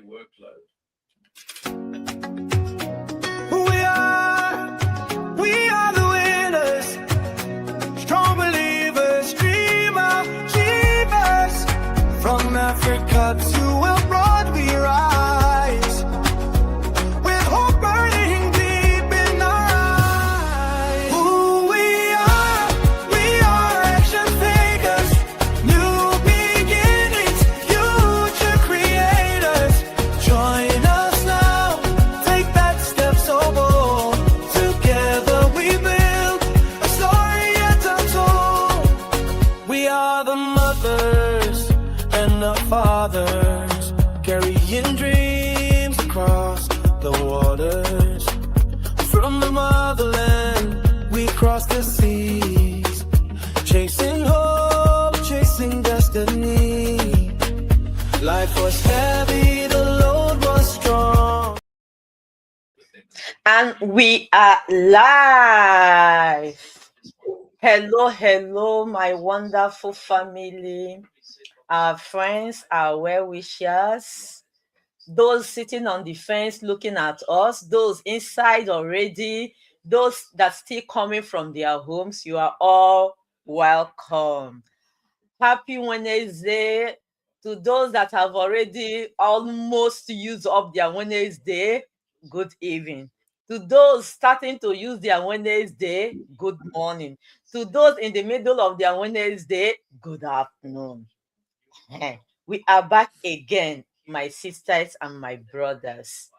We are the winners, strong believers, dreamers. From Africa to abroad we rise, with hope burning deep in our eyes. Who we are action takers, new beginnings, future creators. Join us now, take that step so bold. Together we build a story yet untold. We are the mothers and the fathers, carrying dreams across the waters. From the motherland, we cross the seas, chasing hope, chasing destiny. Life was heavy, the load was strong. And we are live. Hello, my wonderful family, our friends, our well-wishers, those sitting on the fence looking at us, those inside already, those that still coming from their homes. You are all welcome. Happy Wednesday to those that have already almost used up their Wednesday. Good evening. To those starting to use their Wednesday, good morning. To those in the middle of their Wednesday, good afternoon. We are back again, my sisters and my brothers.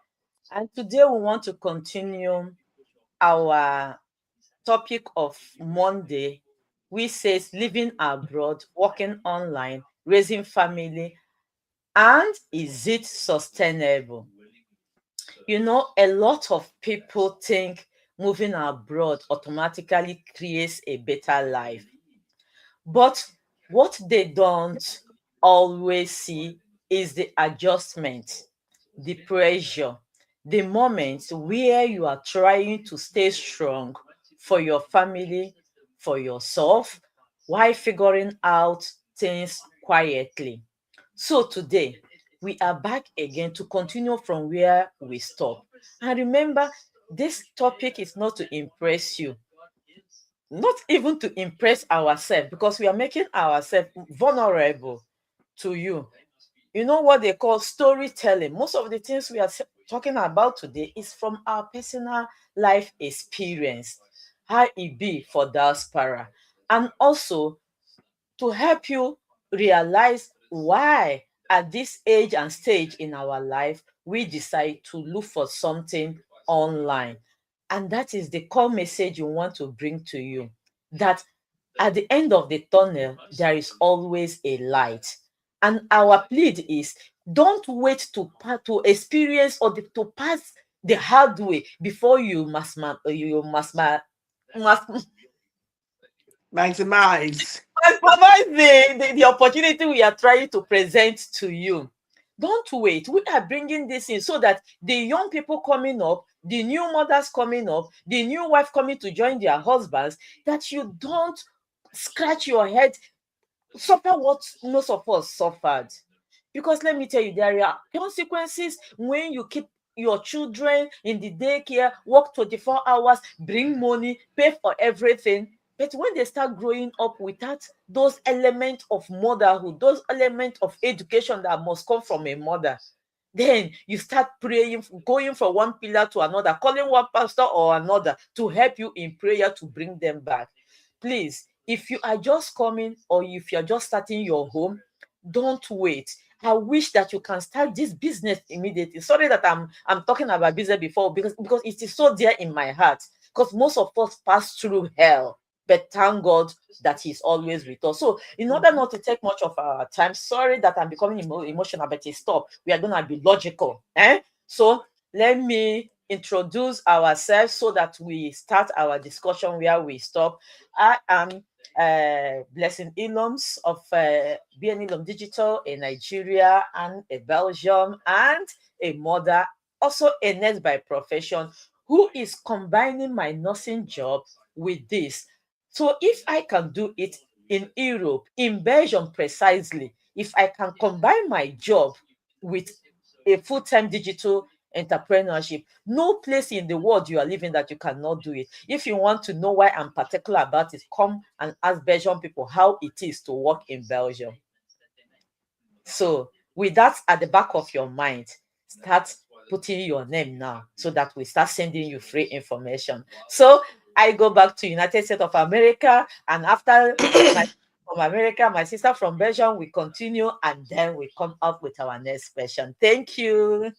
And today we want to continue our topic of Monday, which says living abroad, working online, raising family, and is it sustainable? You know, a lot of people think moving abroad automatically creates a better life. But what they don't always see is the adjustment, the pressure, the moments where you are trying to stay strong for your family, for yourself, while figuring out things quietly. So today, we are back again to continue from where we stopped. And remember, this topic is not to impress you, not even to impress ourselves, because we are making ourselves vulnerable to you. You know what they call storytelling. Most of the things we are talking about today is from our personal life experience, how it be for diaspora, and also to help you realize why at this age and stage in our life we decide to look for something online. And that is the core message we want to bring to you, that at the end of the tunnel there is always a light. And our plea is, don't wait to experience or to pass the hard way before you maximize the opportunity we are trying to present to you. Don't wait. We are bringing this in so that the young people coming up, the new mothers coming up, the new wife coming to join their husbands, that you don't scratch your head, suffer what most of us suffered. Because let me tell you, there are consequences when you keep your children in the daycare, work 24 hours, bring money, pay for everything. But when they start growing up without those elements of motherhood, those elements of education that must come from a mother, then you start praying, going from one pillar to another, calling one pastor or another to help you in prayer to bring them back. Please, if you are just coming or if you're just starting your home, don't wait. I wish that you can start this business immediately. Sorry that I'm talking about business before, because it is so dear in my heart. Because most of us pass through hell, but thank God that He's always with us. So, in order not to take much of our time, sorry that I'm becoming emotional, but stop. We are gonna be logical. So let me introduce ourselves so that we start our discussion where we stop. I am Blessing Bniloms of Bniloms Digital in Nigeria and a Belgium, and a mother, also a nurse by profession, who is combining my nursing job with this. So if I can do it in Europe, in Belgium precisely, if I can combine my job with a full-time digital entrepreneurship. No place in the world you are living that you cannot do it. If you want to know why I'm particular about it, come and ask Belgian people how it is to work in Belgium. So with that at the back of your mind, start putting your name now so that we start sending you free information. So I go back to United States of America, and after my from America, my sister from Belgium, we continue, and then we come up with our next question. Thank you.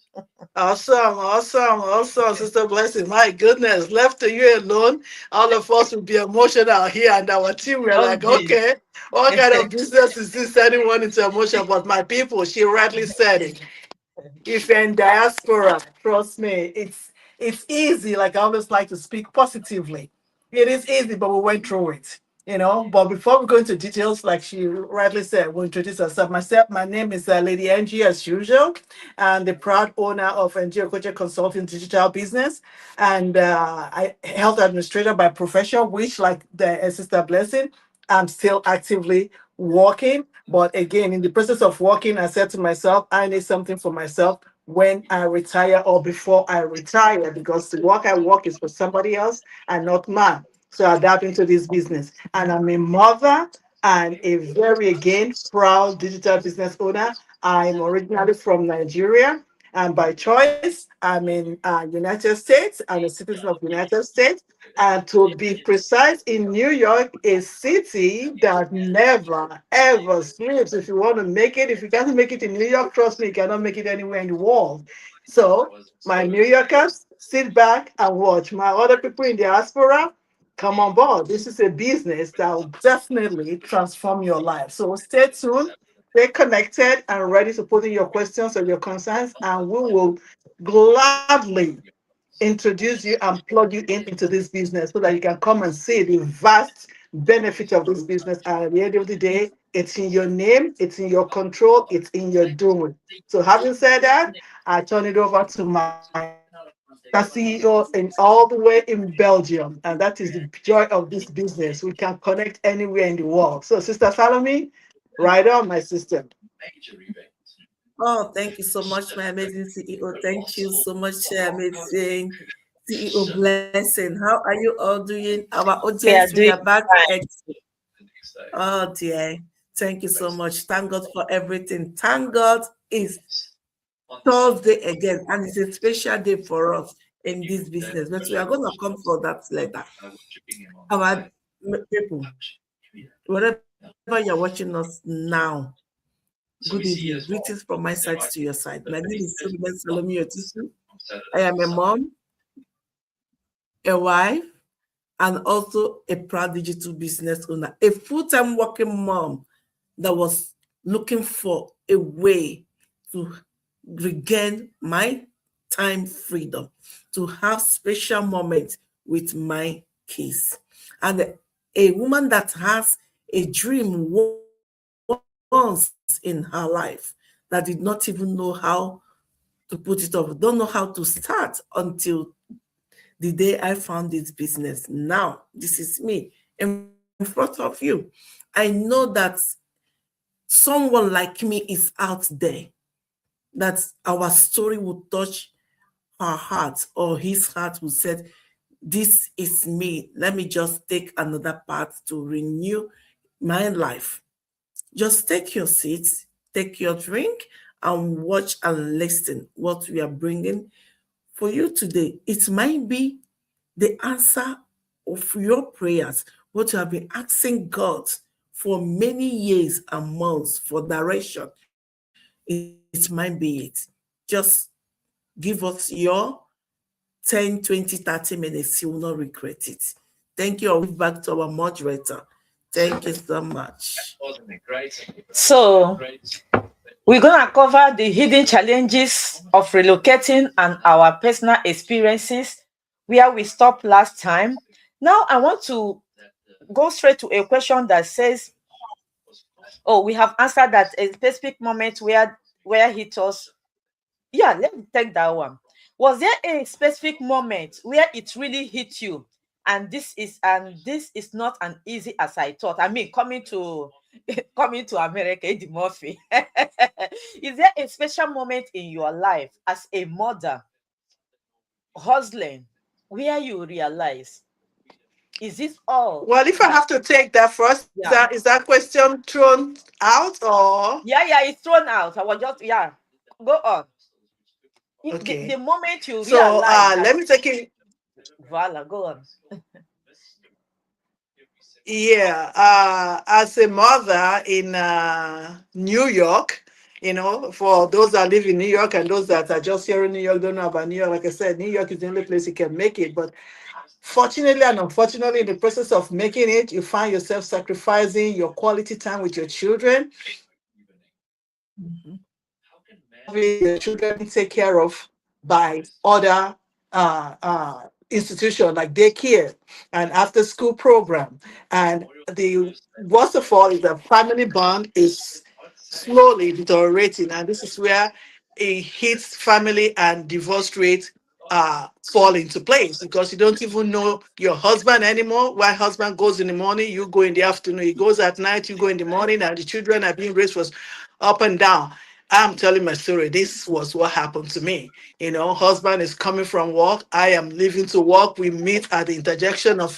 Awesome, Sister Blessing. My goodness, left to you alone, all of us will be emotional here, and our team we're Don't like, be. okay, what kind of business is this sending one into emotion? But my people, she rightly said it. If you're in diaspora, trust me, it's easy. Like I always like to speak positively. It is easy, but we went through it. But before we go into details, like she rightly said, we'll introduce ourselves. My name is Lady Angie, as usual. I'm the proud owner of NGO Coach Consulting Digital Business, and I health administrator by profession, which, like the Sister Blessing, I'm still actively working. But again, in the process of working, I said to myself, I need something for myself when I retire or before I retire, because the work I work is for somebody else and not mine. So I adapt into this business. And I'm a mother and a very, again, proud digital business owner. I'm originally from Nigeria. And by choice, I'm in United States. I'm a citizen of United States. And to be precise, in New York, a city that never, ever sleeps. If you want to make it, if you can't make it in New York, trust me, you cannot make it anywhere in the world. So, my New Yorkers, sit back and watch. My other people in diaspora, come on board. This is a business that will definitely transform your life. So, stay tuned, stay connected, and ready to put in your questions or your concerns, and we will gladly introduce you and plug you in into this business so that you can come and see the vast benefit of this business. And at the end of the day, it's in your name, it's in your control, it's in your doing. So, having said that, I turn it over to my CEO in all the way in Belgium. And that is the joy of this business. We can connect anywhere in the world. So, Sister Salome, right on, my sister. Oh, thank you so much, my amazing CEO. Thank you so much, amazing CEO Blessing. How are you all doing? Our We audience, are we are doing back. fine. Oh, dear. Thank you so much. Thank God for everything. Thank God is Thursday again, and it's a special day for us in this business. But we are going to come for that later. Our people, wherever you're watching us now, good evening. Greetings from my side to your side. My name is Suleiman Salome Otisu. I am a mom, a wife, and also a proud digital business owner, a full-time working mom that was looking for a way to regain my time freedom, to have special moments with my kids. And a woman that has a dream once in her life that did not even know how to put it off, don't know how to start until the day I found this business. Now, this is me in front of you. I know that someone like me is out there, that our story will touch her heart or his heart will say, this is me. Let me just take another path to renew my life. Just take your seat, take your drink, and watch and listen what we are bringing for you today. It might be the answer of your prayers, what you have been asking God for many years and months for direction. It might be it. Just give us your 10, 20, 30 minutes. You will not regret it. Thank you. I'll give back to our moderator. Thank you so much. So we're going to cover the hidden challenges of relocating and our personal experiences where we stopped last time. Now I want to go straight to a question that says, oh, we have answered that a specific moment where hit us. Yeah, let me take that one. Was there a specific moment where it really hit you And this is not an easy as I thought. I mean, coming to coming to America, Eddie Murphy. Is there a special moment in your life as a mother hustling where you realize, is this all Well, if I that? have to take that first, Yeah, is that question thrown out or yeah, it's thrown out. I was just, yeah, go on. The okay? moment you So realize that, let me take it. voila, go on. Yeah, as a mother in New York, for those that live in New York and those that are just here in New York don't know about New York. Like I said, New York is the only place you can make it. But fortunately and unfortunately, in the process of making it, you find yourself sacrificing your quality time with your children, Mhm. having your children take care of by other institutions like daycare and after school program. And the worst of all is the family bond is slowly deteriorating. And this is where it hits family and divorce rate fall into place because you don't even know your husband anymore. One husband goes in the morning, you go in the afternoon. He goes at night, you go in the morning, and the children are being raised was up and down. I'm telling my story. This was what happened to me. Husband is coming from work. I am leaving to work. We meet at the interjection of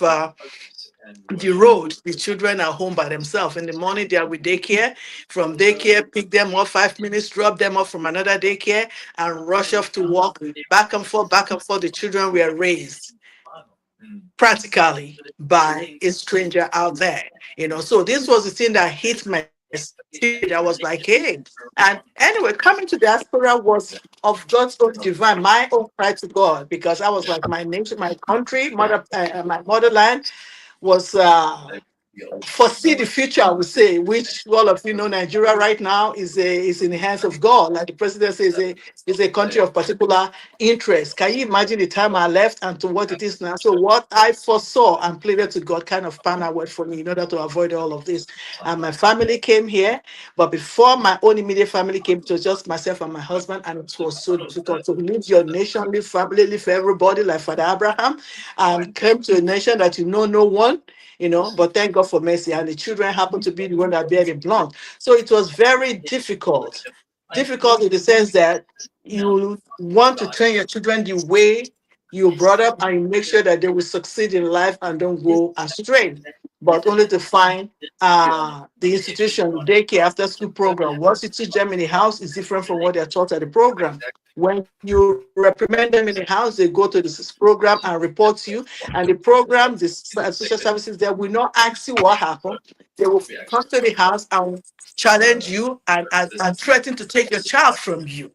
the road. The children are home by themselves. In the morning, they are with daycare. From daycare, pick them up 5 minutes, drop them off from another daycare, and rush off to work. Back and forth, back and forth. The children were raised practically by a stranger out there. So this was the thing that hit my spirit. I was like, hey. And anyway, coming to diaspora was of God's own divine, my own cry to God, because I was like, my nation, my country, my motherland was foresee the future, I would say, which all of you know, Nigeria right now is in the hands of God. Like the president says, is a country of particular interest. Can you imagine the time I left and to what it is now? So what I foresaw and pleaded to God kind of pan out for me in order to avoid all of this. And my family came here, but before my own immediate family came, it was just myself and my husband, and it was so difficult to leave your nation, leave family, leave everybody, like Father Abraham, and came to a nation that you know no one. But thank God for mercy. And the children happened to be the one that bear the blunt. So it was very difficult. Difficult in the sense that you want to train your children the way you brought up and you make sure that they will succeed in life and don't go astray. But only to find the institution, the daycare after school program. What you teach them in the house is different from what they're taught at the program. When you reprimand them in the house, they go to this program and report to you. And the program, the social services there will not ask you what happened. They will come to the house and challenge you and threaten to take your child from you.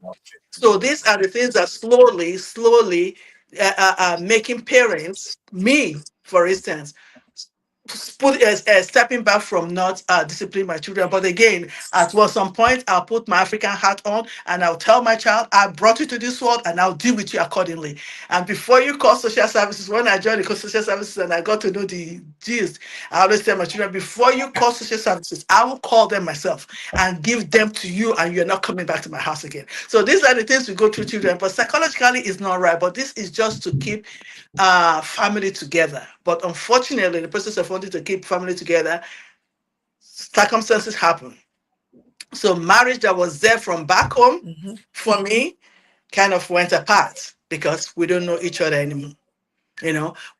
So these are the things that slowly making parents, me, for instance, stepping back from not disciplining my children. But again, at some point, I'll put my African hat on and I'll tell my child, I brought you to this world and I'll deal with you accordingly. And before you call social services, when I joined the social services and I got to know the gist, I always tell my children, before you call social services, I will call them myself and give them to you, and you're not coming back to my house again. So these are the things we go through children, but psychologically it's not right. But this is just to keep family together. But unfortunately, in the process of wanting to keep family together, circumstances happen. So marriage that was there from back home Mhm. for me kind of went apart because we don't know each other anymore.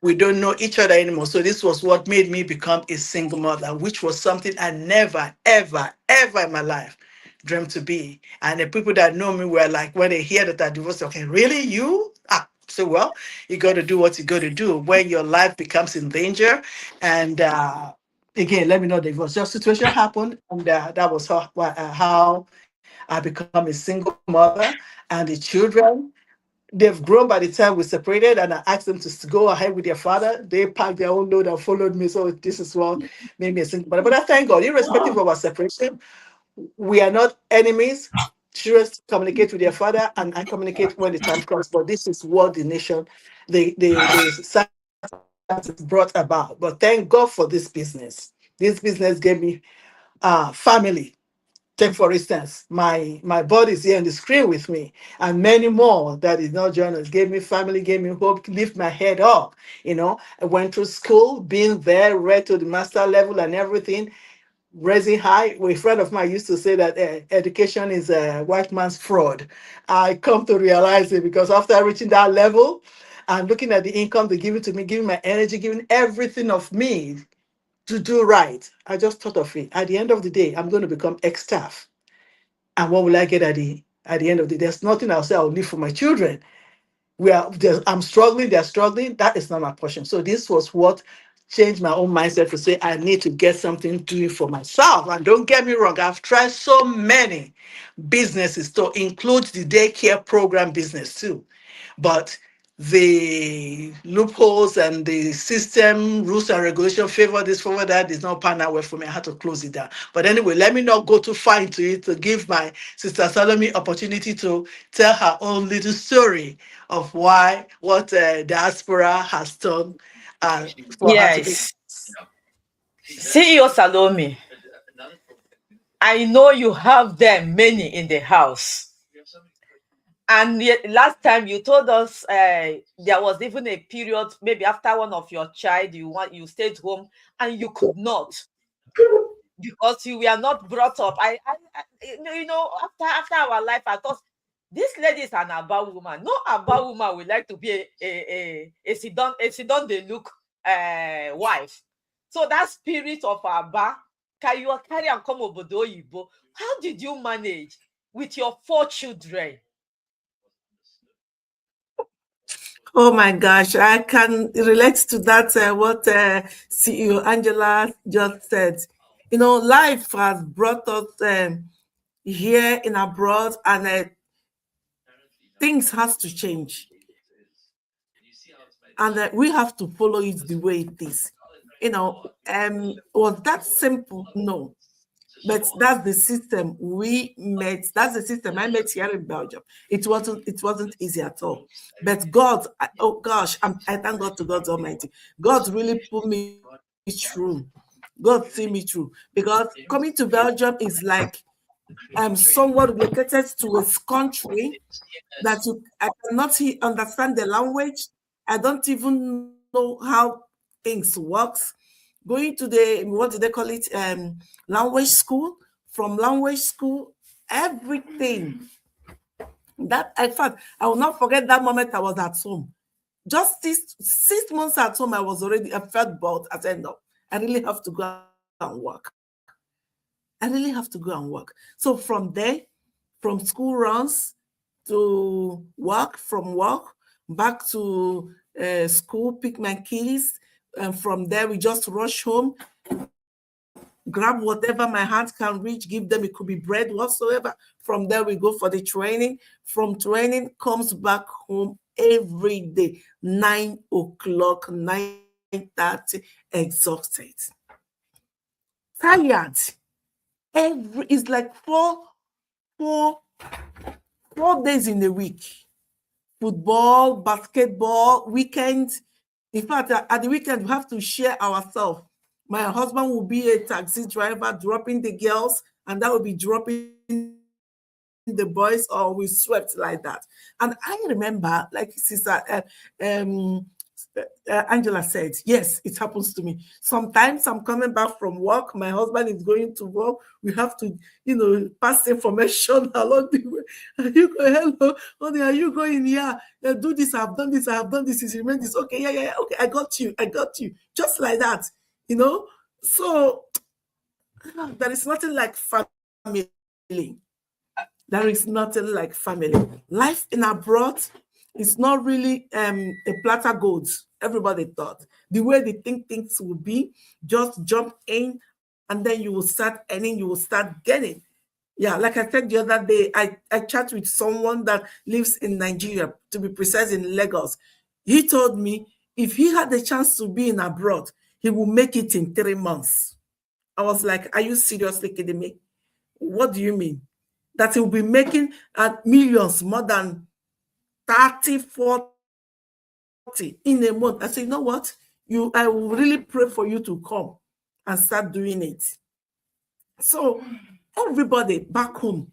We don't know each other anymore. So this was what made me become a single mother, which was something I never, ever, ever in my life dreamt to be. And the people that know me were like, when they hear that I divorced, okay, really, you? So well, you got to do what you got to do when your life becomes in danger. And again, let me know the divorce just situation happened, and that was how I become a single mother. And the children, they've grown by the time we separated, and I asked them to go ahead with their father. They packed their own load and followed me. So this is what made me a single mother. But I thank God, irrespective of our separation, we are not enemies. Children communicate with their father, and I communicate when the time comes. But this is what the nation, the circumstances brought about. But thank God for this business. This business gave me family. Take for instance, my buddies here on the screen with me, and many more that is not journalists, gave me family, gave me hope, lift my head up. I went through school, being there, read to the master level and everything, raising high. A friend of mine used to say that education is a white man's fraud. I come to realize it because after reaching that level and looking at the income they give it to me, giving my energy, giving everything of me to do right, I just thought of it. At the end of the day, I'm going to become ex-staff. And what will I get at the end of the day? There's nothing I'll say I'll leave for my children. I'm struggling, they're struggling. That is not my portion. So this was what changed my own mindset to say I need to get something doing for myself. And don't get me wrong, I've tried so many businesses to include the daycare program business too. But the loopholes and the system rules and regulation favor this, favor that is not pan out well for me. I had to close it down. But anyway, let me not go too far into it to give my sister Salome opportunity to tell her own little story of what diaspora has done for her to be. Yes. CEO Salome, I know you have them many in the house. And yet, last time you told us there was even a period, maybe after one of your child, you stayed home and you could not because you were not brought up. After our life, I thought this lady is an Aba woman. No Aba woman would like to be a sit-down they look wife. So that spirit of Aba, can you carry and come obodo oyibo? How did you manage with your 4 children? Oh my gosh, I can relate to that, what CEO Angela just said. Life has brought us here in abroad, and things has to change. And we have to follow it the way it is. Was that simple? No. But that's the system we met. That's the system I met here in Belgium. It wasn't easy at all. But God, oh gosh, I thank God to God Almighty. God really put me through. God see me through. Because coming to Belgium is like somewhat located to a country that I cannot understand the language. I don't even know how things works. Going to what do they call it? Language school. From language school, everything. That, in fact, I will not forget that moment I was at home. Just 6 months at home, I felt bored. I said, no, I really have to go and work. I really have to go and work. So from there, from school runs to work, from work back to school, pick my keys, and from there we just rush home, grab whatever my hands can reach, give them, it could be bread whatsoever. From there we go for the training. From training, comes back home every day, 9 o'clock, 9:30, exhausted, tired. It's like four days in a week. Football, basketball, weekends. In fact, at the weekend, we have to share ourselves. My husband will be a taxi driver, dropping the girls, and that will be dropping the boys, or we swept like that. And I remember, like Sister Angela said, yes, it happens to me. Sometimes I'm coming back from work, my husband is going to work, we have to, pass information along the way. Are you going? Hello, honey, are you going? Yeah, do this, I've done this, this, remain this. Okay, yeah, okay, I got you. Just like that, So there is nothing like family. There is nothing like family. Life in abroad is not really a platter goods. Everybody thought the way they think things will be, just jump in and then you will start earning, you will start getting. Yeah, like I said the other day, I chat with someone that lives in Nigeria, to be precise, in Lagos. He told me if he had the chance to be in abroad, he will make it in 3 months. I was like, are you seriously kidding me? What do you mean? That he will be making millions, more than 30, 40 in a month. I said, you know what? I will really pray for you to come and start doing it. So everybody back home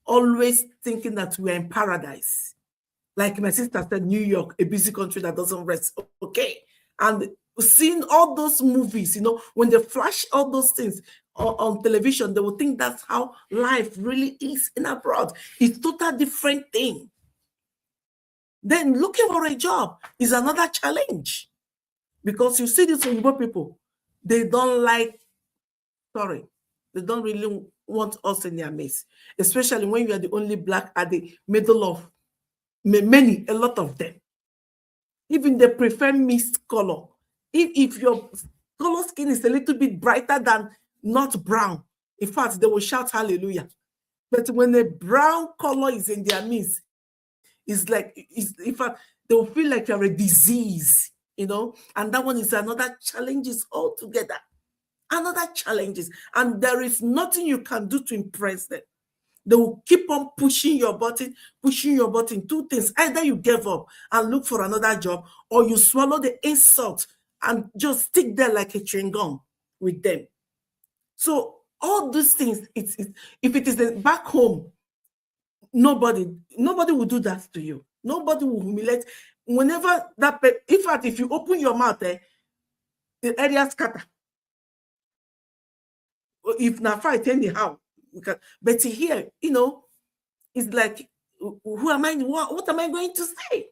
always thinking that we're in paradise. Like my sister said, New York, a busy country that doesn't rest. Okay. And seeing all those movies, when they flash all those things on television, they will think that's how life really is in abroad. It's total different thing. Then looking for a job is another challenge, because you see these Yoruba people, they don't they don't really want us in their midst, especially when you are the only black at the middle of a lot of them. Even they prefer mixed color. If your color skin is a little bit brighter than not brown, in fact, they will shout hallelujah. But when a brown color is in their midst, in fact, they will feel like you're a disease, and that one is another challenges altogether. Another challenges, and there is nothing you can do to impress them. They will keep on pushing your button. Two things: either you give up and look for another job, or you swallow the insult and just stick there like a chewing gum with them. So all these things, if it is back home, nobody will do that to you. Nobody will humiliate. Whenever in fact, if you open your mouth, the area scatter. If not fight anyhow, but here, it's like, who am I? What am I going to say?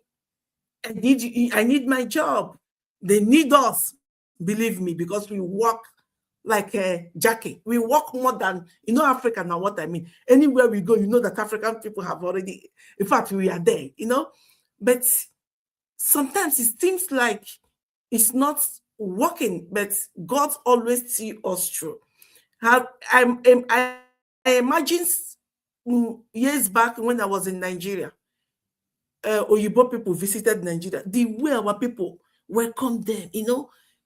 I need my job. They need us, believe me, because we work like a Jackie. We work more than, Africa now, what I mean. Anywhere we go, that African people have already, in fact, we are there, But sometimes it seems like it's not working, but God always sees us through. I imagine years back when I was in Nigeria, Oyibo people visited Nigeria, the way our people welcomed them,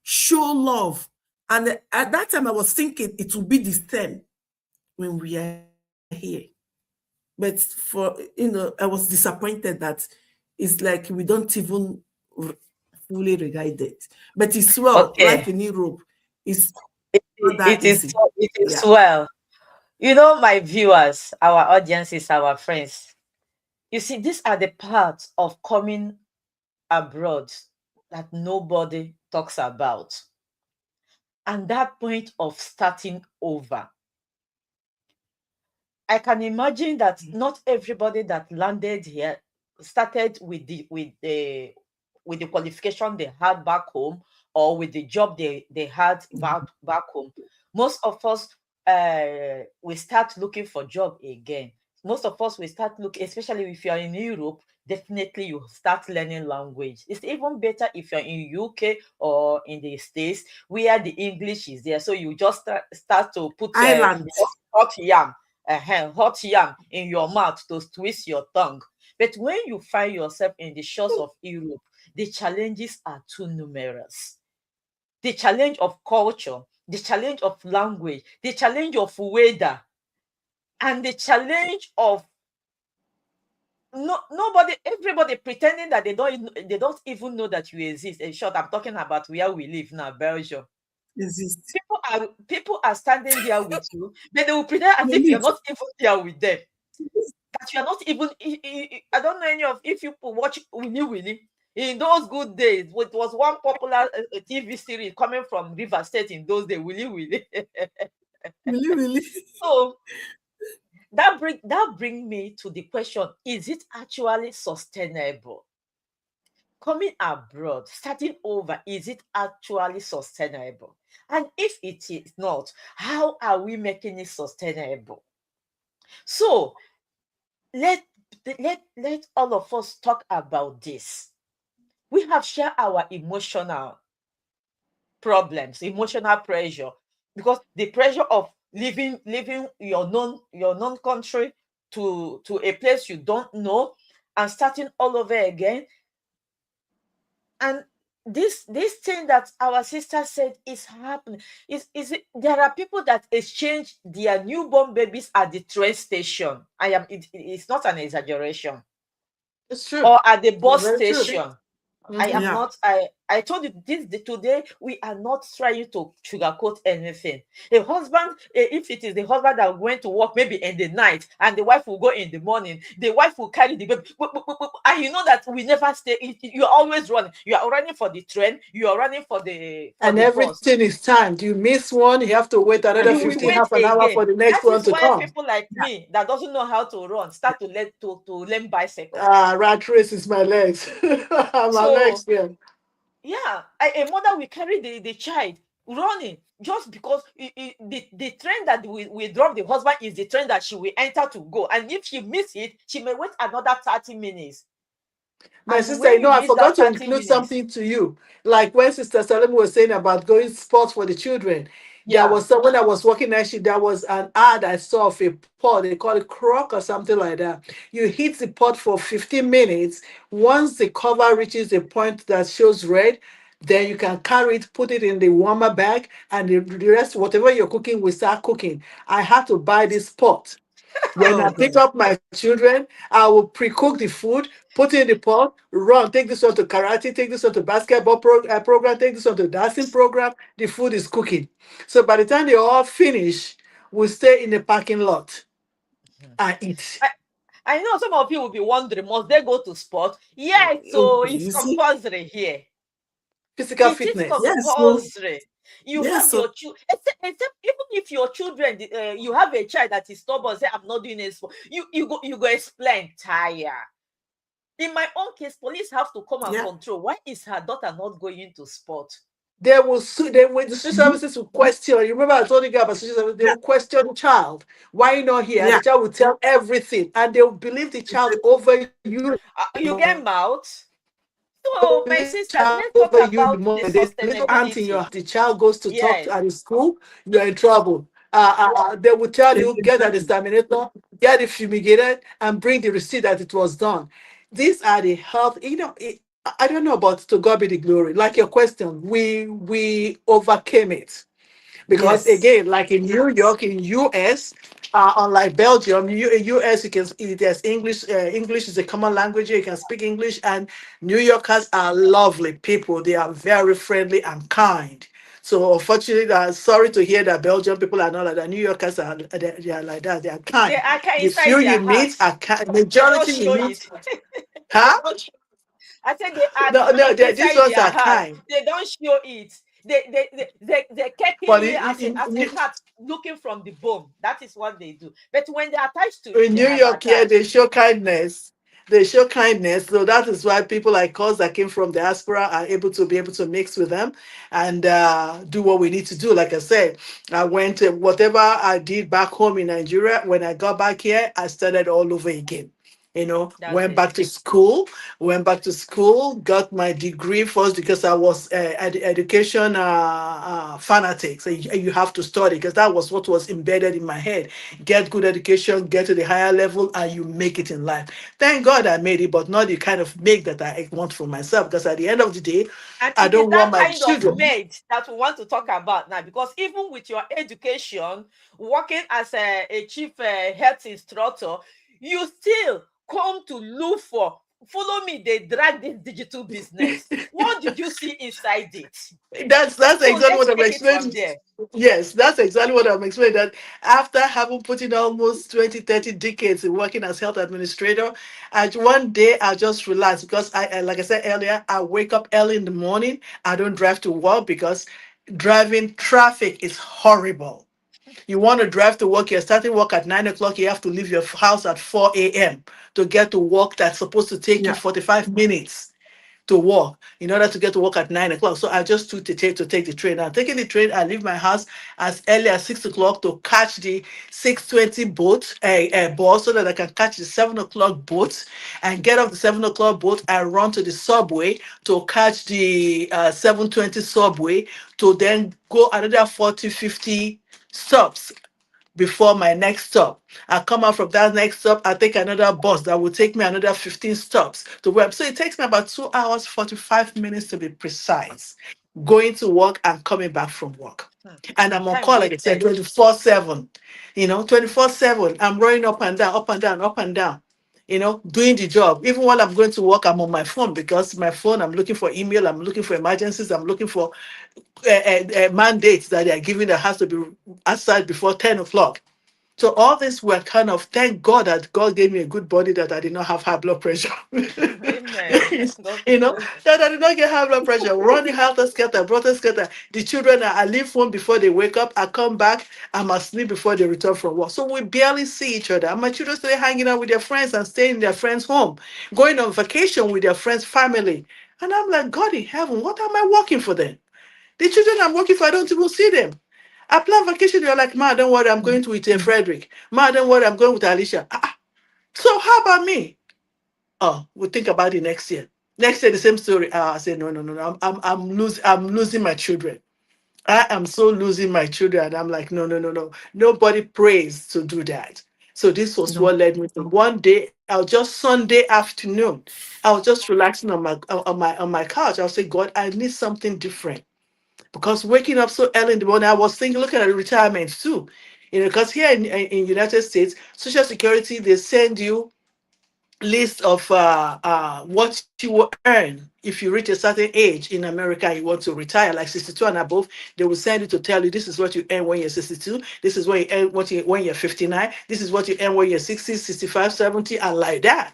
show love. And at that time, I was thinking it will be the same when we are here. But I was disappointed that it's like we don't even fully regard it. But it's well, Okay. life in Europe is It is well. My viewers, our audiences, our friends. You see, these are the parts of coming abroad that nobody talks about. And that point of starting over. I can imagine that not everybody that landed here started with the qualification they had back home, or with the job they had back home. Most of us we start looking for job again. Most of us we start looking, especially if you're in Europe, definitely you start learning language. It's even better if you're in UK or in the States where the English is there. So you just start to put Ireland. hot yam in your mouth to twist your tongue. But when you find yourself in the shores of Europe, the challenges are too numerous. The challenge of culture, the challenge of language, the challenge of weather, and the challenge of everybody pretending that they don't even know that you exist. In short, I'm talking about where we live now, Belgium. Exist. People are standing there with you, but they will pretend as if you're not even there with them. That you're not even. I don't know any of if you watch Winnie. In those good days, it was one popular TV series coming from River State in those days, Willy. Really. So that bring me to the question: is it actually sustainable? Coming abroad, starting over, is it actually sustainable? And if it is not, how are we making it sustainable? So let all of us talk about this. We have shared our emotional problems, emotional pressure, because the pressure of leaving your known country to a place you don't know and starting all over again. And this thing that our sister said is happening. There are people that exchange their newborn babies at the train station. It's not an exaggeration. It's true. Or at the bus Very true. station. I am Yeah. not I I told you this today. We are not trying to sugarcoat anything. A husband, if it is the husband that went to work maybe in the night and the wife will go in the morning, the wife will carry the baby, and you know that we never stay. You're always running. You are running for the train. You are running for And the bus. everything is timed. You miss one, you have to wait another You will 15, wait half an hour again. for the next That one is to why come. people like Yeah. me that doesn't know how to run start to learn bicycle. Rat race is my legs. My legs, So yeah. yeah, a mother will carry the child running just because the train that we drop the husband is the train that she will enter to go. And if she miss it, she may wait another 30 minutes. My And sister, when you I miss forgot that to 30 include minutes, something to you. Like when Sister Salem was saying about going sports for the children, there yeah. was someone that was working actually, there was an ad I saw of a pot, they call it crock or something like that. You heat the pot for 15 minutes. Once the cover reaches a point that shows red, then you can carry it, put it in the warmer bag, and the rest, whatever you're cooking, will start cooking. I had to buy this pot. When Oh I pick God. up my children, I will pre-cook the food, put it in the pot, run, take this one to karate, take this one to basketball program, take this one to dancing program. The food is cooking. So by the time they all finish, we stay in the parking lot and eat. I, I know some of you will be wondering, must they go to sport? Yes, Oh, so it's you see? compulsory here. Physical It is fitness. Yes, so compulsory. You have yes, so your children, except even if your children, you have a child that is stubborn, say, I'm not doing this. You go explain, tire. In my own case, police have to come and yeah. control. Why is her daughter not going into sport? They will they will, the social Mhm. services will question. You remember I told you guys about social services, they Yeah, will question the child. Why you not here? And yeah. the child will tell everything. And they will believe the child over you the You most. get mouth. They will So, my believe the sisters, child let's talk over you the about the most. There's a little aunt in your sustainability. the child goes to talk Yes, to at the school, you're in trouble. They will tell you, get an Exactly. exterminator, get it fumigated, and bring the receipt that it was done. These are the health, I don't know, but to God be the glory. Like your question, we overcame it. Because Yes. again, like in New York, in US, unlike Belgium, US, you can there's English. English is a common language. You can speak English, and New Yorkers are lovely people. They are very friendly and kind. So unfortunately, sorry to hear that Belgian people are not like that. New Yorkers they are like that. They are they kind. are The inside few their you heart. meet are kind. They don't Majority you show meet, it. huh? I said they are No, no, kind these inside ones their are heart. kind. They don't show it. They But kekele as a cat looking from the bone. That is what they do. But when they're attached to you, in they New have York, yeah, attached. they show kindness. They show kindness. So that is why people like us that came from diaspora are able to mix with them and do what we need to do. Like I said, I went whatever I did back home in Nigeria. When I got back here, I started all over again. That's Went it. back to school, got my degree first because I was education fanatic. So you have to study because that was what was embedded in my head. Get good education, get to the higher level, and you make it in life. Thank God I made it, but not the kind of make that I want for myself. Because at the end of the day, And I it is don't want that my kind of children. maid that we want to talk about now, because even with your education, working as a chief health instructor, you still come to look for, follow me, they drag this digital business. What did you see inside it? That's So exactly let's what I'm take it from explaining. there. Yes, that's exactly what I'm explaining. That after having put in almost 20, 30 decades in working as health administrator, one day I just relaxed because like I said earlier, I wake up early in the morning. I don't drive to work because driving traffic is horrible. You want to drive to work, you're starting work at 9 o'clock, you have to leave your house at 4 a.m. to get to work that's supposed to take you Yeah. 45 minutes to work in order to get to work at 9 o'clock. So I just took to take the train. I'm taking the train. I leave my house as early as 6 o'clock to catch the 6:20 boat, bus, so that I can catch the 7 o'clock boat and get off the 7 o'clock boat and run to the subway to catch the 7:20 subway to then go another 40, 50 stops before my next stop. I come out from that next stop, I take another bus that will take me another 15 stops to where. So it takes me about 2 hours, 45 minutes to be precise, going to work and coming back from work. And I'm on Time call, like I said, wasted. 24/7. 24/7. I'm running up and down, up and down, up and down. doing the job. Even while I'm going to work, I'm on my phone, because my phone, I'm looking for email, I'm looking for emergencies, I'm looking for mandates that they are giving that has to be answered before 10 o'clock. So all this were kind of, thank God that God gave me a good body, that I did not have high blood pressure. Amen. God you know, bless. that I did not get high blood pressure. Running helter skelter, brother skelter. The children, I leave home before they wake up. I come back, I'm asleep before they return from work. So we barely see each other. And my children stay hanging out with their friends and staying in their friends' home, going on vacation with their friends' family. And I'm like, God in heaven, what am I working for then? The children I'm working for, I don't even see them. I plan vacation, they're like, Ma, don't worry, I'm going to with Frederick. Ma, don't worry, I'm going with Alicia. So how about me? Oh, we'll think about it next year. Next year, the same story. I said, no, no, no, no. I'm losing my children. I am so losing my children. And I'm like, no, no, no, no. Nobody prays to do that. So this was No. what led me to one day. I was just Sunday afternoon. I was just relaxing on my couch. I was saying, God, I need something different, because waking up so early in the morning, I was thinking, looking at retirement too. Because here in United States, Social Security, they send you list of what you will earn if you reach a certain age in America and you want to retire, like 62 and above. They will send you to tell you, this is what you earn when you're 62, this is what you earn when you're 59, this is what you earn when you're 60, 65, 70, and like that.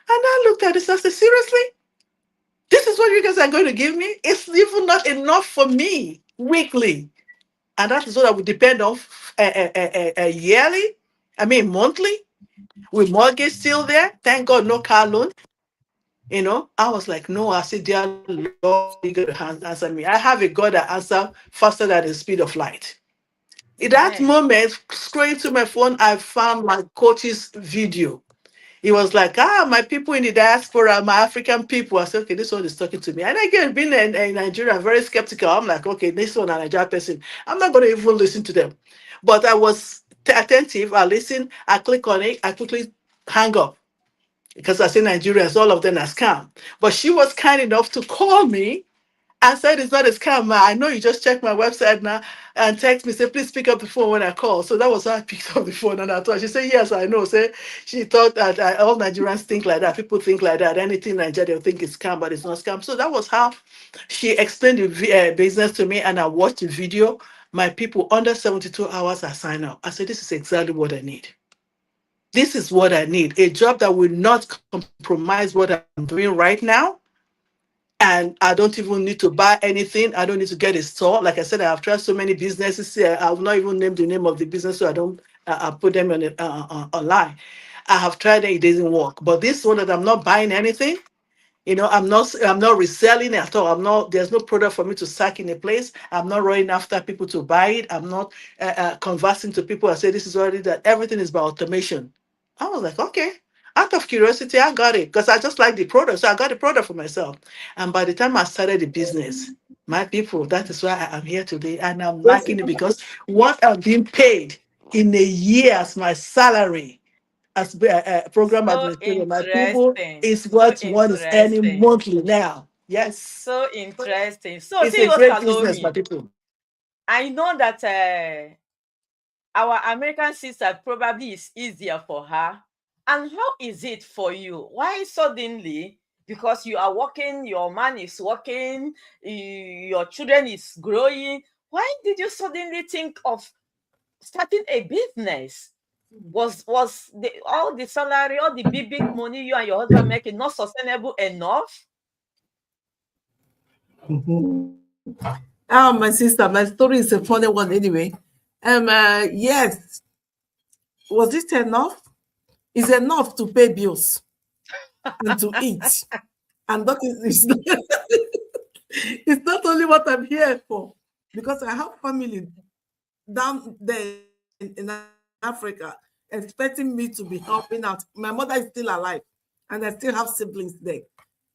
And I looked at this, I said, seriously? This is what you guys are going to give me? It's even not enough for me weekly. And that is what I would depend on yearly, I mean monthly, with mortgage still there. Thank God, no car loan. I was like, no, I said, dear Lord, you got to answer me. I have a God that answer faster than the speed of light. In that Amen. moment, scrolling to my phone, I found my coach's video. He was like, my people in the diaspora, my African people. I said, okay, this one is talking to me. And again, being in Nigeria, I'm very skeptical. I'm like, okay, this one, a Nigerian person. I'm not going to even listen to them. But I was attentive. I listened. I click on it. I quickly hang up, because I say Nigerians, all of them are scam. But she was kind enough to call me and said, it's not a scam, ma. I know you just checked my website now, and text me, say, please pick up the phone when I call. So that was how I picked up the phone, and I thought, she said, yes, I know. Say, she thought that all Nigerians think like that. People think like that. Anything Nigeria, they'll think it's scam, but it's not scam. So that was how she explained the business to me, and I watched the video. My people, under 72 hours, I sign up. I said, this is exactly what I need. This is what I need. A job that will not compromise what I'm doing right now. And I don't even need to buy anything. I don't need to get a store. Like I said, I have tried so many businesses here. I will not even name the name of the business, so I don't put them online. I have tried it, it doesn't work. But this one, that I'm not buying anything, I'm not reselling at all. There's no product for me to sack in a place. I'm not running after people to buy it. I'm not conversing to people. I say, this is already that. Everything is by automation. I was like, okay. Out of curiosity, I got it, because I just like the product. So I got the product for myself. And by the time I started the business, my people, that is why I am here today. And I'm liking it, because what I'm being paid in a year as my salary as a program So administrator, my people, interesting. is So what one is earning interesting. monthly now. Yes, So interesting. So, it's a CEO great business, my Salome, people. I know that our American sister probably is easier for her. And how is it for you? Why suddenly? Because you are working, your man is working, your children is growing. Why did you suddenly think of starting a business? Was all the salary, all the big money you and your husband making not sustainable enough? My sister, my story is a funny one anyway. Yes, was it enough? It's enough to pay bills and to eat. And that is it's not, it's not only what I'm here for, because I have family down there in Africa expecting me to be helping out. My mother is still alive, and I still have siblings there.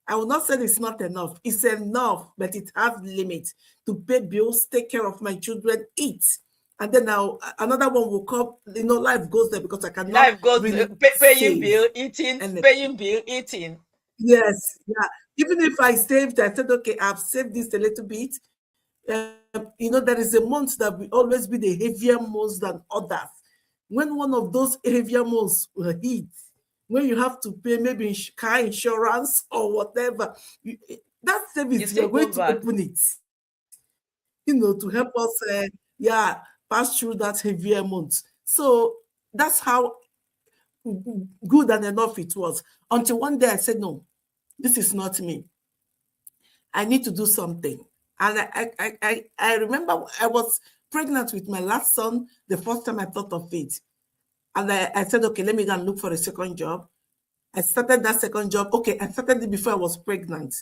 I will not say it's not enough. It's enough, but it has limits to pay bills, take care of my children, eat. And then now another one will come, life goes there because I cannot Life goes really paying save bill, eating, anything. paying bill, eating. Yes, yeah. Even if I saved, I said, okay, I've saved this a little bit. There is a month that will always be the heavier months than others. When one of those heavier months will hit, when you have to pay maybe car insurance or whatever, that You service, still you're go going to back. open it, to help us, yeah, pass through that heavier month. So that's how good and enough it was. Until one day I said, no, this is not me. I need to do something. And I remember I was pregnant with my last son, the first time I thought of it. And I said, okay, let me go and look for a second job. I started that second job. Okay, I started it before I was pregnant.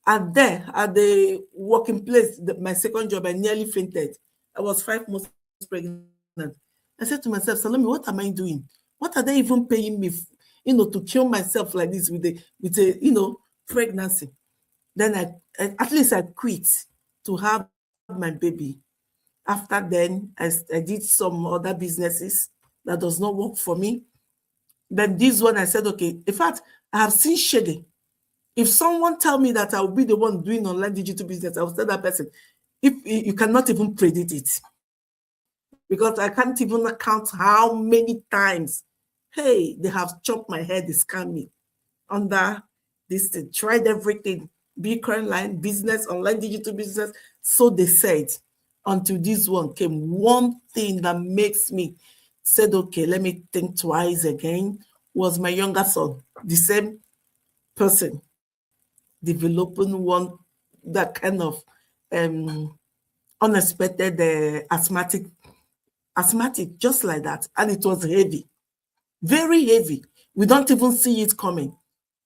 And there, at the working place, my second job, I nearly fainted. I was 5 months pregnant. I said to myself, Salome, what am I doing? What are they even paying me, to kill myself like this with a pregnancy? Then at least I quit to have my baby. After then, I did some other businesses that does not work for me. Then this one, I said, okay, in fact, I have seen shady. If someone tell me that I will be the one doing online digital business, I will tell that person, if you cannot even predict it, because I can't even count how many times, hey, they have chopped my head, they scam me under this thing, tried everything, Bitcoin line, business, online digital business. So they said, until this one came, one thing that makes me said, okay, let me think twice again, was my younger son, the same person developing that kind of unexpected asthmatic, just like that. And it was heavy, very heavy. We don't even see it coming.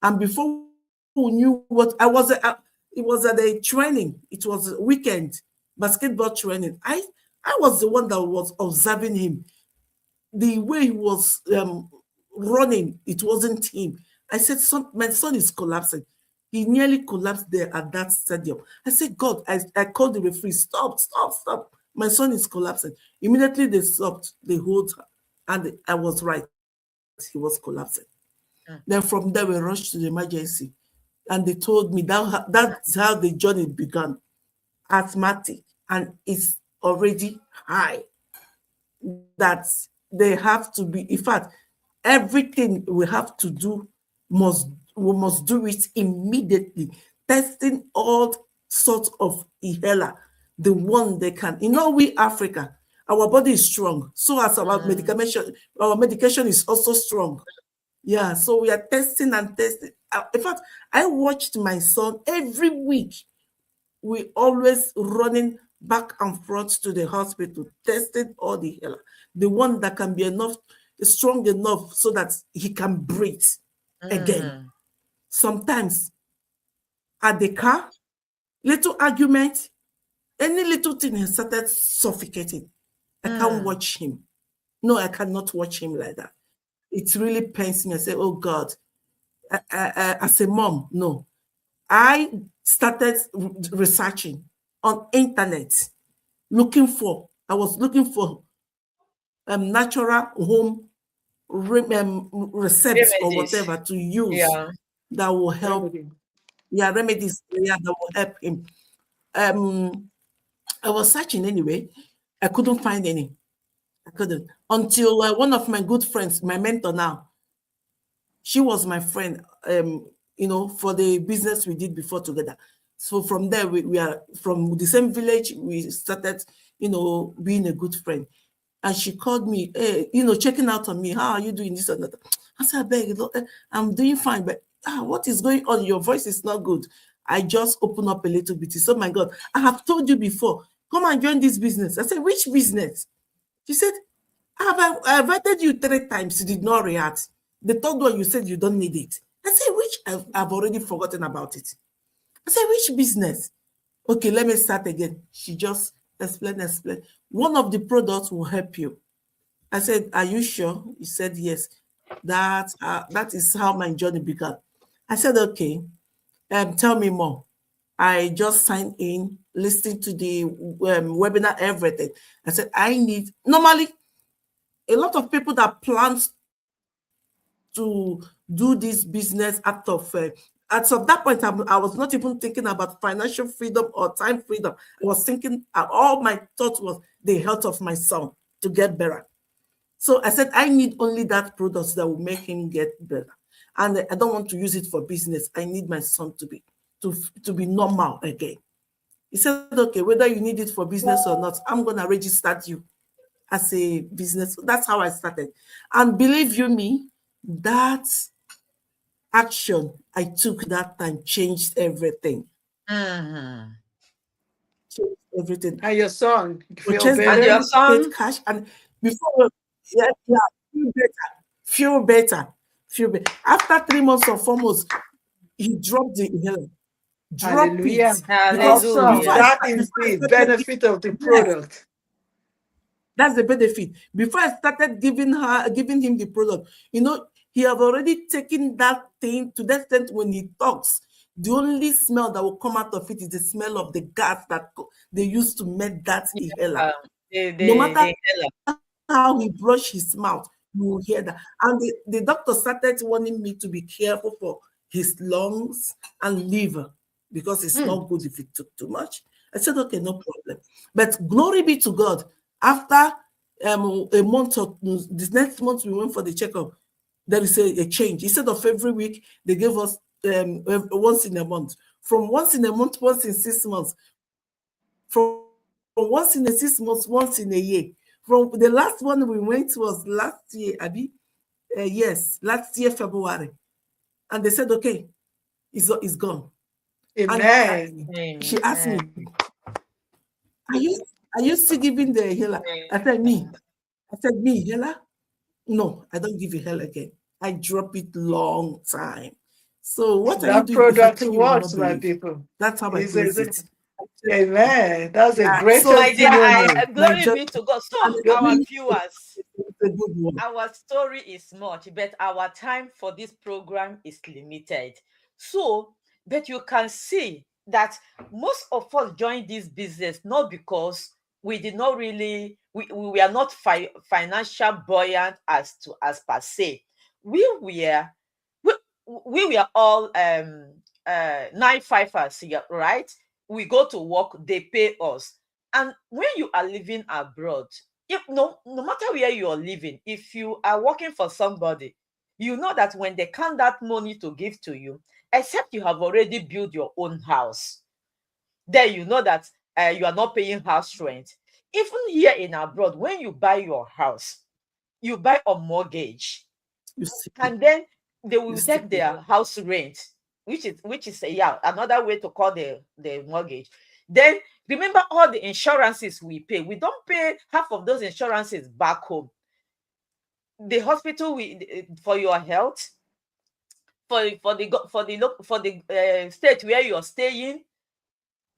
And before we knew what it was at a training. It was a weekend basketball training. I was the one that was observing him. The way he was running, it wasn't him. I said, my son is collapsing. He nearly collapsed there at that stadium. I said, God, I called the referee, stop. My son is collapsing. Immediately they stopped, they hold, and I was right. He was collapsing. Then from there, we rushed to the emergency. And they told me that's how the journey began. Asthmatic, and it's already high. That they have to be, in fact, everything we have to do we must do it immediately. Testing all sorts of inhaler, the one they can. We Africa, our body is strong. So as our medication is also strong. Yeah, so we are testing and testing. In fact, I watched my son every week. We always running back and forth to the hospital, testing all the one that can be strong enough so that he can breathe again. Sometimes at the car, little argument, any little thing, he started suffocating. I can't watch him. No, I cannot watch him like that. It really pains me. I say, oh God, as a mom, no. I started researching on internet, I was looking for natural home recepts or Remedies. whatever to use Yeah. that will help. Yeah, remedies, yeah, that will help him. I was searching anyway. I couldn't find any. I couldn't. Until one of my good friends, my mentor now, she was my friend, for the business we did before together. So from there, we are from the same village. We started, being a good friend. And she called me, hey, checking out on me. How are you doing this and that? I said, I beg, I'm doing fine, but what is going on? Your voice is not good. I just opened up a little bit. So, my God, I have told you before, come and join this business. I said, which business? She said, I invited you 3 times. You did not react. The third one, you said you don't need it. I said, which? I've already forgotten about it. I said, which business? Okay, let me start again. She just explained. One of the products will help you. I said, are you sure? He said, yes. That is how my journey began. I said, okay, tell me more. I just signed in, listening to the webinar, everything. I said, normally, a lot of people that plans to do this business at that point, I was not even thinking about financial freedom or time freedom. I was thinking, all my thought was the health of my son to get better. So I said, I need only that product that will make him get better. And I don't want to use it for business. I need my son to be normal again. He said, okay, whether you need it for business or not, I'm going to register you as a business. That's how I started. And believe you me, that action I took that time changed everything. Mhm. Changed everything. And your son feel Purchased the And your better? money, paid son? cash, and before, yeah, yeah, feel better, feel better, feel better. After 3 months or 4 months, he dropped the inhaler. Drop it. Hallelujah. Because Awesome. before Hallelujah. That is I the started giving, benefit of the yes, product. that's the benefit. Before I started giving him the product, he have already taken that thing to that extent when he talks. The only smell that will come out of it is the smell of the gas that they used to make that inhaler. Um, No matter the inhaler. how he brush his mouth, you will hear that. And the doctor started warning me to be careful for his lungs and liver because it's Hmm. not good if it took too much. I said, okay, no problem. But glory be to God. After a month or this next month, we went for the checkup. There is a change. Instead of every week, they gave us once in a month. From once in a month, once in 6 months. From once in a 6 months, once in a year. From the last one we went was last year, Abby. Yes, last year, February. And they said, okay, it's gone. And Amen. she asked me, Amen. are you still giving the healer? I said, me. Amen. I said, me, healer? No, I don't give you hell again. I drop it long time. So what are you That doing? If I product tell you, you will works, not my believe. people. That's how I Is close it? it. I said, Amen. That's a yeah, great so My dear, testimony. my glory job, be to God. and So, it our Good. really viewers, is a good one. our story is much, but our time for this program is limited. So, but you can see that most of us joined this business not because we did not really, we are not financial buoyant as per se. We were we, we were all 9 fifers here, right? We go to work, they pay us. And when you are living abroad, if no matter where you are living, if you are working for somebody, you know that when they count that money to give to you, except you have already built your own house, then you know that you are not paying house rent. Even here in abroad, when you buy your house, you buy a mortgage, You see, and then they you will see. take their house rent, which is yeah, another way to call the mortgage. Then remember all the insurances we pay. We don't pay half of those insurances back home. The hospital for your health, for the state where you're staying,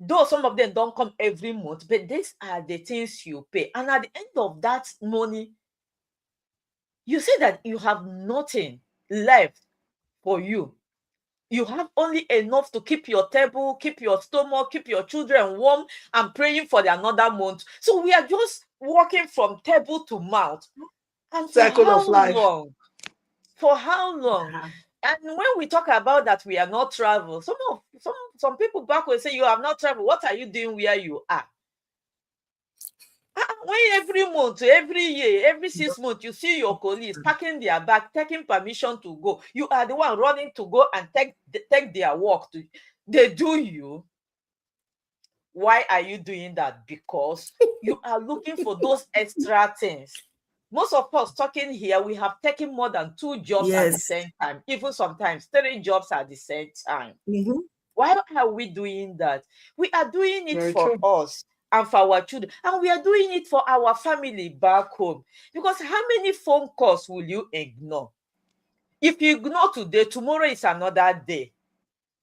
though some of them don't come every month, but these are the things you pay. And at the end of that money, you see that you have nothing left for you. You have only enough to keep your table, keep your stomach, keep your children warm, and praying for the another month. So we are just walking from table to mouth. And for Cycle of how life. long? For how long? Uh-huh. And when we talk about that we are not travel, some people back will say, you have not traveled. What are you doing where you are? When every month, every year, every 6 months, you see your colleagues packing their bag, taking permission to go. You are the one running to go and take their work. They do you. Why are you doing that? Because you are looking for those extra things. Most of us talking here, we have taken more than 2 jobs at the Yes. same time, even sometimes 3 jobs at the same time. Mm-hmm. Why are we doing that? We are doing it Very for true. us and for our children, and we are doing it for our family back home. Because how many phone calls will you ignore? If you ignore today, tomorrow is another day.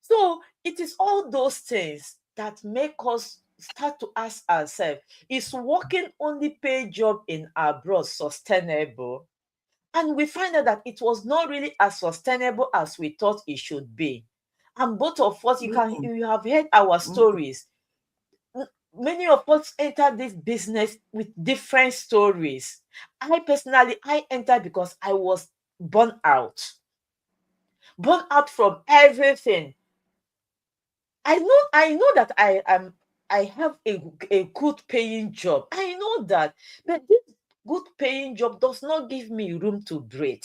So it is all those things that make us start to ask ourselves, is working only paid job in abroad sustainable? And we find out that it was not really as sustainable as we thought it should be. And both of us, Mm-hmm. you have heard our Mm-hmm. stories. Many of us enter this business with different stories. I entered because I was burnt out from everything. I know that I have a good paying job. I know that. But this good paying job does not give me room to breathe.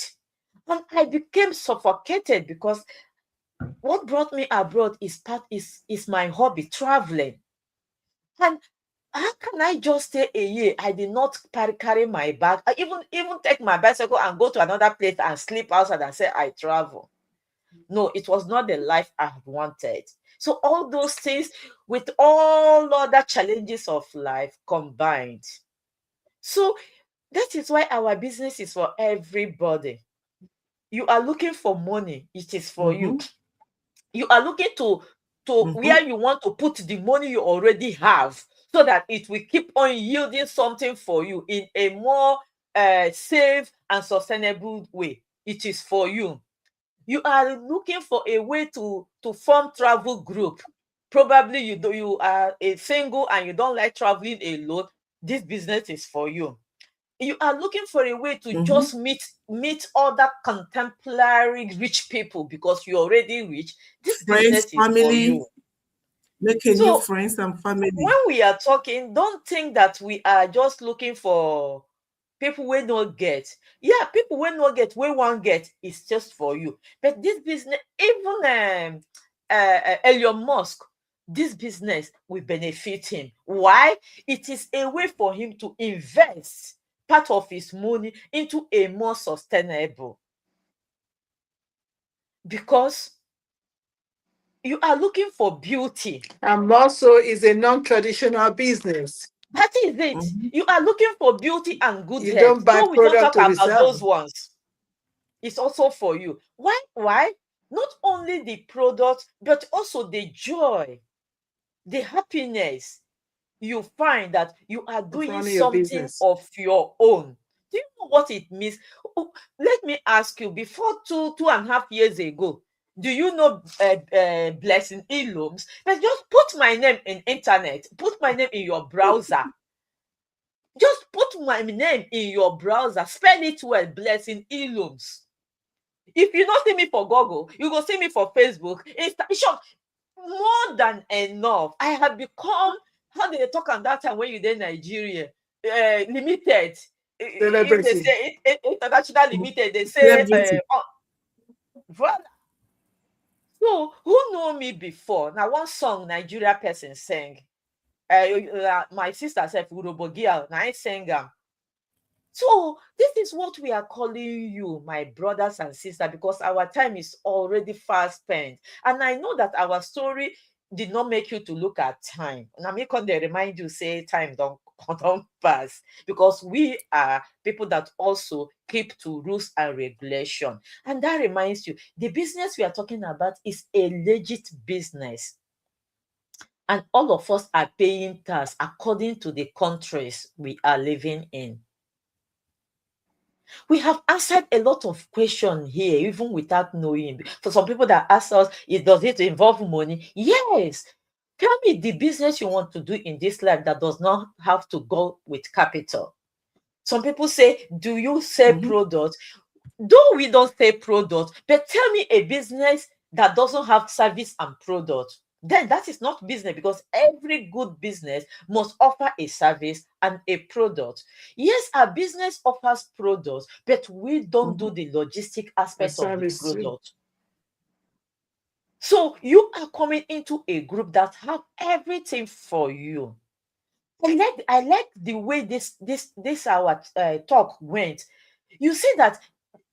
And I became suffocated because what brought me abroad is my hobby, traveling. And how can I just stay a year? I did not carry my bag. I even take my bicycle and go to another place and sleep outside and say I travel. No, it was not the life I wanted. So all those things with all other challenges of life combined. So that is why our business is for everybody. You are looking for money, it is for you. You are looking to where you want to put the money you already have so that it will keep on yielding something for you in a more safe and sustainable way. It is for you. You are looking for a way to form travel group. Probably you are a single and you don't like traveling alone. This business is for you. You are looking for a way to just meet other contemporary rich people because you're already rich. This Friends, business is for family, you. making new So friends and family. when we are talking, don't think that we are just looking for people we don't get. Yeah, people we not get, we won't get is just for you. But this business, even Elon Musk, this business will benefit him. Why? It is a way for him to invest part of his money into a more sustainable. Because you are looking for beauty. And also is a non-traditional business. That is it. You are looking for beauty and good You health. don't buy Though we don't product talk to about resell. those ones, it's also for you. Why? Why? Not only the product, but also the joy, the happiness you find that you are Of doing running your something business. of your own. Do you know what it means? Oh, let me ask you, before 2.5 years ago, do you know Blessing Bniloms? But just put my name in internet, put my name in your browser. Just put my name in your browser, spell it well, Blessing Bniloms. If you don't see me for Google, you go see me for Facebook. It's short, more than enough. I have become, how did they talk on that time when you did Nigeria? Limited. If they Celebrity. say international limited, they say Celebrity. voilà. So who know me before? Now one song Nigeria person sang. My sister said Urobogia, now I sang them. So this is what we are calling you, my brothers and sisters, because our time is already fast spent. And I know that our story did not make you to look at time. Now me can they remind you, say time don't pass. Because we are people that also keep to rules and regulation. And that reminds you, the business we are talking about is a legit business. And all of us are paying tax according to the countries we are living in. We have answered a lot of questions here, even without knowing. For some people that ask us, does it involve money? Yes. Tell me the business you want to do in this life that does not have to go with capital. Some people say, do you sell products? Though we don't say products, but tell me a business that doesn't have service and product. Then that is not business, because every good business must offer a service and a product. Yes, our business offers products, but we don't do the logistic And aspect of the service too. product. So you are coming into a group that have everything for you. I like the way this our talk went. You see that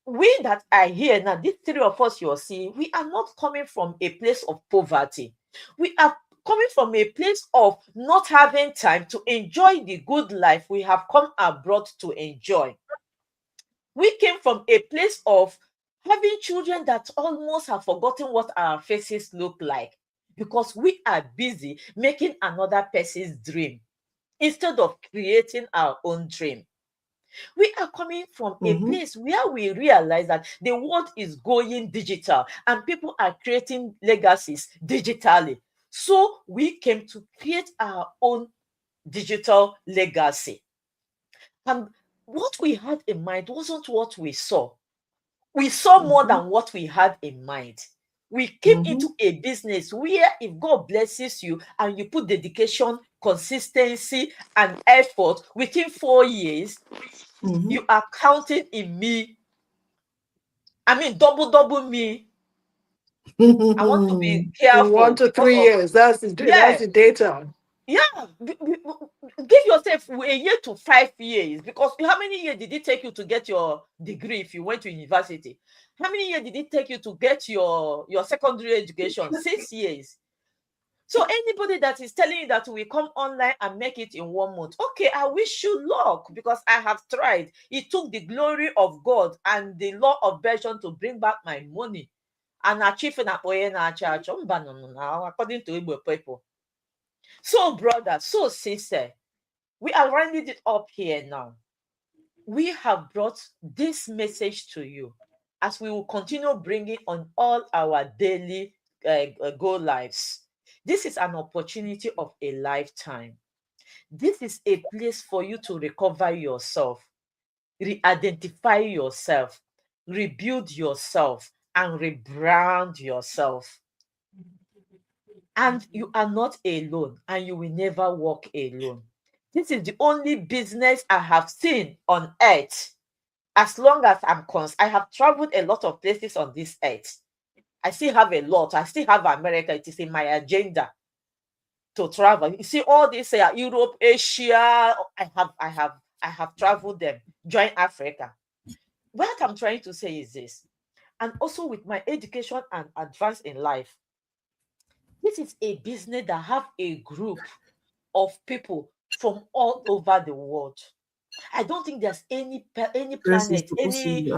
we that are here now, these three of us you're seeing, we are not coming from a place of poverty. We are coming from a place of not having time to enjoy the good life we have come abroad to enjoy. We came from a place of having children that almost have forgotten what our faces look like, because we are busy making another person's dream instead of creating our own dream. We are coming from a place where we realize that the world is going digital and people are creating legacies digitally. So we came to create our own digital legacy. And what we had in mind wasn't what we saw. We saw more than what we had in mind. We came into a business where if God blesses you and you put dedication, consistency, and effort within 4 years, you are counting in me. I mean, double me. I want to be careful. 1 to 3 years. That's the data. Yeah, give yourself a year to 5 years, because how many years did it take you to get your degree if you went to university? How many years did it take you to get your secondary education? 6 years. So anybody that is telling you that we come online and make it in 1 month, okay, I wish you luck, because I have tried. It took the glory of God and the law of version to bring back my money and achieve an according to Igbo people. So, brother, so sister, we are rounding it up here now. We have brought this message to you as we will continue bringing on all our daily go lives. This is an opportunity of a lifetime. This is a place for you to recover yourself, re-identify yourself, rebuild yourself, and rebrand yourself. And you are not alone, and you will never walk alone. This is the only business I have seen on earth. As long as I have traveled a lot of places on this earth. I still have a lot. I still have America. It is in my agenda to travel. You see, all this Europe, Asia. I have traveled them. Join Africa. What I'm trying to say is this, and also with my education and advance in life, this is a business that have a group of people from all over the world. I don't think there's any planet,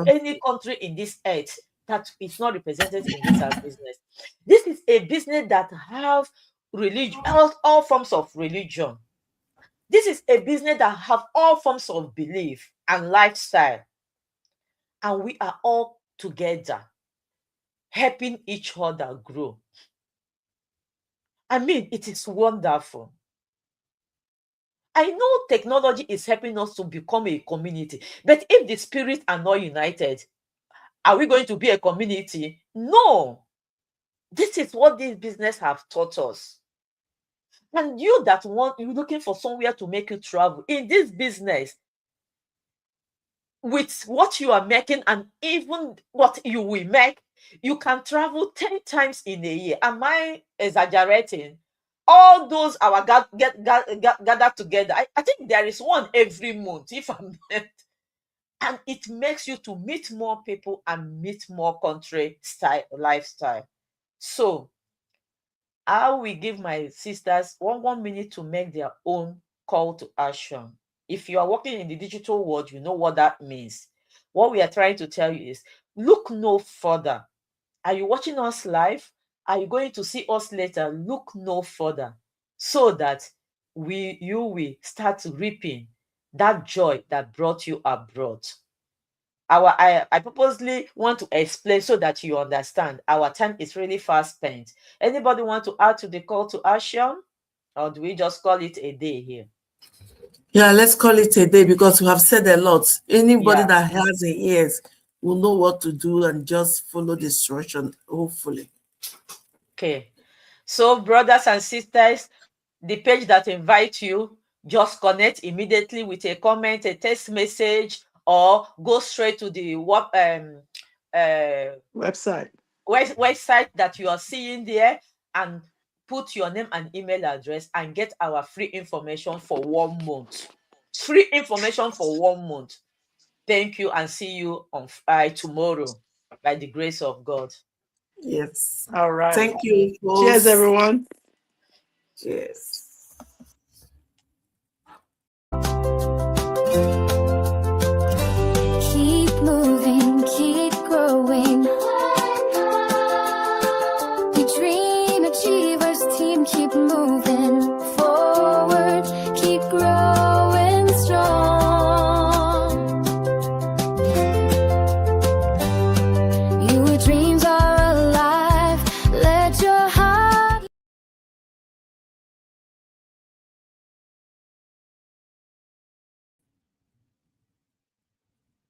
any country in this earth that is not represented in this business. This is a business that have religion, all forms of religion. This is a business that have all forms of belief and lifestyle. And we are all together, helping each other grow. I mean, it is wonderful. I know technology is helping us to become a community, but if the spirits are not united, are we going to be a community? No. This is what this business have taught us. And you that you're looking for somewhere to make you travel in this business, with what you are making and even what you will make, you can travel 10 times in a year. Am I exaggerating? All those our gathered together. I think there is one every month, if I'm not. And it makes you to meet more people and meet more country lifestyle. So I will give my sisters 1 minute to make their own call to action. If you are working in the digital world, you know what that means. What we are trying to tell you is, look no further. Are you watching us live? Are you going to see us later? Look no further, so that you will start reaping that joy that brought you abroad. I purposely want to explain so that you understand. Our time is really fast spent. Anybody want to add to the call to action, or do we just call it a day here? Yeah, let's call it a day, because we have said a lot. Anybody that has ears will know what to do and just follow the instruction, hopefully. Okay. So, brothers and sisters, the page that invites you, just connect immediately with a comment, a text message, or go straight to the website that you are seeing there, and put your name and email address and get our free information for 1 month. Free information for 1 month. Thank you, and see you on tomorrow by the grace of God. Yes. All right. Thank you, folks. Cheers, everyone. Cheers. Keep moving, keep growing. We dream achievers team, keep moving.